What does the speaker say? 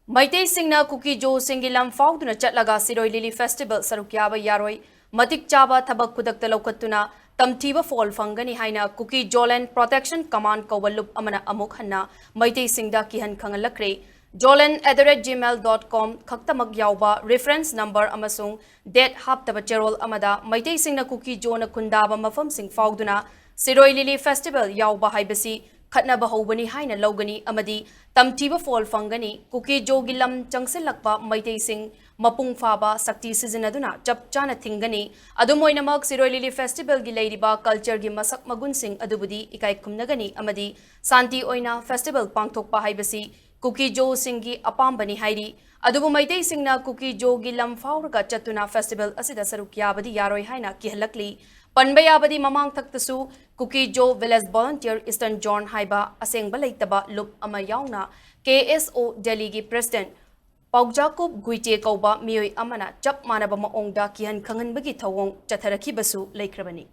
Maite Singna Kuki Jo Singilam Phaoduna Chatlaga Siroi Lily Festival Saruk Yaaba Yaroi Matik Chaba Tabak Kudak Talokatuna Tamtiba Fall Fangani Haina Kuki Jolan Protection Command Kawalup Amana Amuk Hanna Maite Singda Kihan Kangalakre jolan@gmail.com Kaktamag Yaaba reference number Amasung date Haptaba Cherol Amada Maite Singna Kuki Jona Kundaba Mafam Sing Phaoduna Siroi Lily Festival Yaaba Haibasi Khatnaba Hobani Haina Logani Amadi Tamtiba Fall Fangani Kuki Jogilam Changsilakpa Maite Sing Mapung Faba Sakti Sizinaduna Chap Chana Thingani Adumoinamak Siroi Lily Festival Gilaiba Culture Gi Masak Magun Sing Adubudi Ikai Kumnagani Amadi Santi Oina Festival Pangthokpa Haibasi Kuki Jo Singi Apambani Hairi Adubu Maite Singna Kuki Jo Gilam Fauraga Chatuna Festival Asida Saruk Yabadi Yaroi Haina Kihalakli Panbayabadi Mamang Taktasu Kuki Jo Village Volunteer Eastern John Haiba Aseng Balaitaba Lup Amayauna KSO Delhi Gi President Paugjakub Guite Kauba Mioi Amana Chap Manaba Maongda Kihan Kangan Bagi Tawong Chatharaki Basu Laikrabani